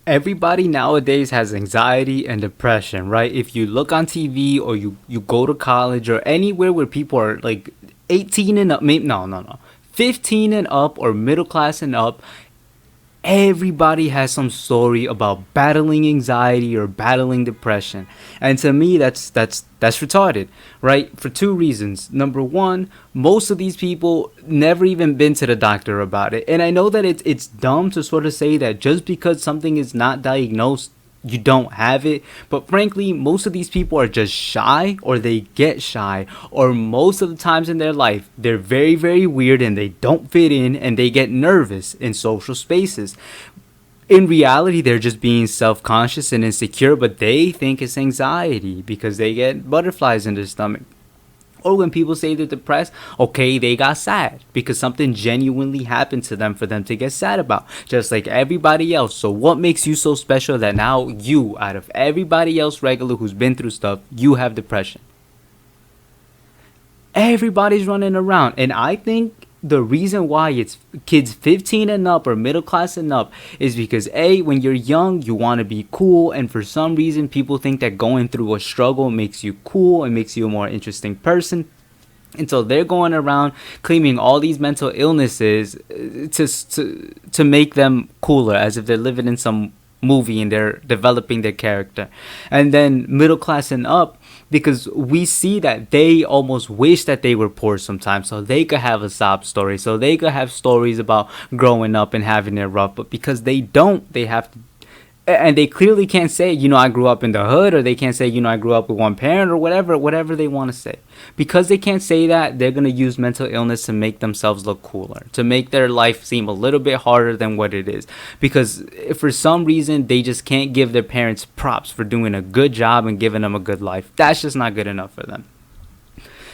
Everybody nowadays has anxiety and depression, right? If you look on TV or you go to college or anywhere where people are like 18 and up, maybe, no, 15 and up or middle class and up, everybody has some story about battling anxiety or battling depression. And to me, that's retarded, right? For two reasons. Number one, most of these people never even been to the doctor about it. And I know that it's dumb to sort of say that just because something is not diagnosed, you don't have it. But frankly, most of these people are just shy, or they get shy, or most of the times in their life they're very, very weird and they don't fit in and they get nervous in social spaces. In reality, they're just being self-conscious and insecure, but they think it's anxiety because they get butterflies in their stomach. Or when people say they're depressed, okay, they got sad because something genuinely happened to them for them to get sad about, just like everybody else. So what makes you so special that now you, out of everybody else regular who's been through stuff, you have depression? Everybody's running around. And I think the reason why it's kids 15 and up or middle class and up is because A, when you're young, you want to be cool. And for some reason, people think that going through a struggle makes you cool and makes you a more interesting person. And so they're going around claiming all these mental illnesses to make them cooler, as if they're living in some movie and they're developing their character. And then middle class and up, because we see that they almost wish that they were poor sometimes so they could have a sob story, so they could have stories about growing up and having it rough. But because they don't, they have to, and they clearly can't say, I grew up in the hood, or they can't say, I grew up with one parent, or whatever they want to say. Because they can't say that, they're going to use mental illness to make themselves look cooler, to make their life seem a little bit harder than what it is. Because if for some reason they just can't give their parents props for doing a good job and giving them a good life, that's just not good enough for them.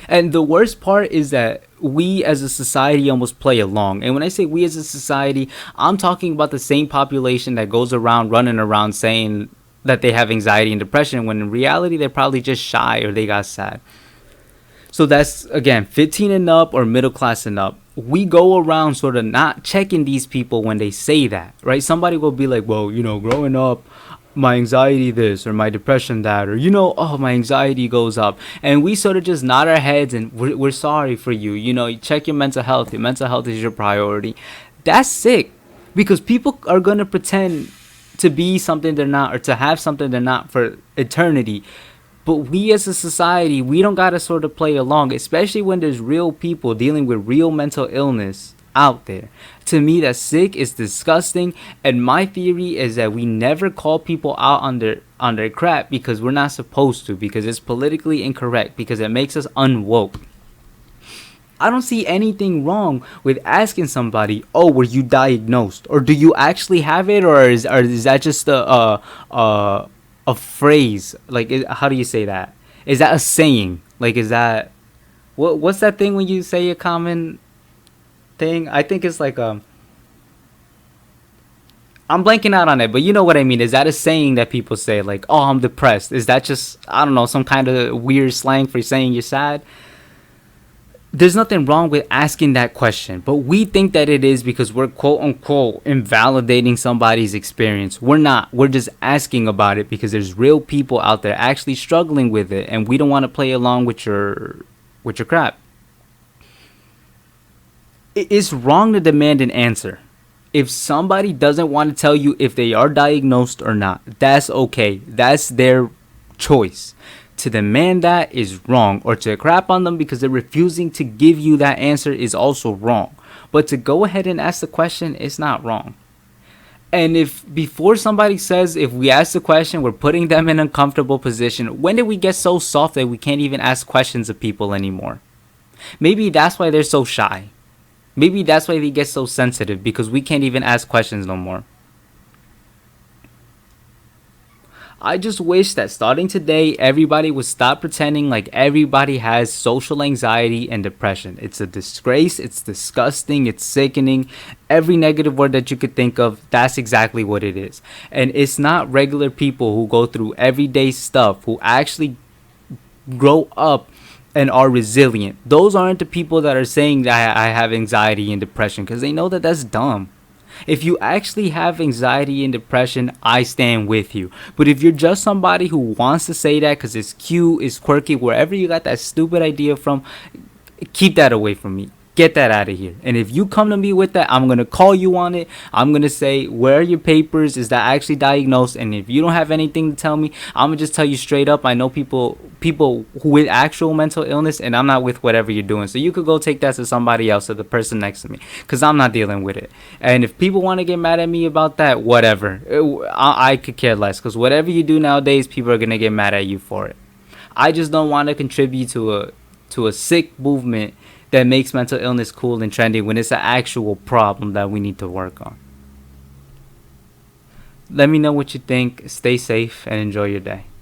And the worst part is that we as a society almost play along. And when I say we as a society, I'm talking about the same population that goes around running around saying that they have anxiety and depression, when in reality they're probably just shy or they got sad. So that's, again, 15 and up or middle class and up. We go around sort of not checking these people when they say that, right? Somebody will be like, well, growing up, my anxiety this, or my depression that, or oh, my anxiety goes up, and we sort of just nod our heads and we're sorry for you. You check your mental health. Your mental health is your priority. That's sick, because people are gonna pretend to be something they're not, or to have something they're not, for eternity. But we as a society, we don't gotta sort of play along, especially when there's real people dealing with real mental illness out there. To me, that's sick. It's disgusting. And my theory is that we never call people out on their crap, because we're not supposed to, because it's politically incorrect, because it makes us unwoke. I don't see anything wrong with asking somebody, oh, were you diagnosed, or do you actually have it, or is that just a phrase? Like, how do you say that? Is that a saying? Like, is that what's that thing when you say a common thing? I think it's like I'm blanking out on it, but you know what I mean. Is that a saying that people say, like, oh, I'm depressed? Is that just, I don't know, some kind of weird slang for saying you're sad? There's nothing wrong with asking that question, but we think that it is because we're quote unquote invalidating somebody's experience. We're not. We're just asking about it because there's real people out there actually struggling with it, and we don't want to play along with your crap. It's wrong to demand an answer. If somebody doesn't want to tell you if they are diagnosed or not, that's okay. That's their choice. To demand that is wrong, or to crap on them because they're refusing to give you that answer is also wrong. But to go ahead and ask the question is not wrong. And if before somebody says, if we ask the question, we're putting them in an uncomfortable position, when did we get so soft that we can't even ask questions of people anymore? Maybe that's why they're so shy. Maybe that's why they get so sensitive, because we can't even ask questions no more. I just wish that starting today, everybody would stop pretending like everybody has social anxiety and depression. It's a disgrace. It's disgusting. It's sickening. Every negative word that you could think of, that's exactly what it is. And it's not regular people who go through everyday stuff, who actually grow up and are resilient. Those aren't the people that are saying that I have anxiety and depression, because they know that that's dumb. If you actually have anxiety and depression, I stand with you. But if you're just somebody who wants to say that because it's cute, it's quirky, wherever you got that stupid idea from, keep that away from me. Get that out of here. And if you come to me with that, I'm gonna call you on it. I'm gonna say, where are your papers? Is that actually diagnosed? And if you don't have anything to tell me, I'm gonna just tell you straight up. I know people who with actual mental illness, and I'm not with whatever you're doing. So you could go take that to somebody else or the person next to me, because I'm not dealing with it. And if people want to get mad at me about that, whatever. I could care less, because whatever you do nowadays, people are gonna get mad at you for it. I just don't want to contribute to a sick movement that makes mental illness cool and trendy when it's an actual problem that we need to work on. Let me know what you think. Stay safe and enjoy your day.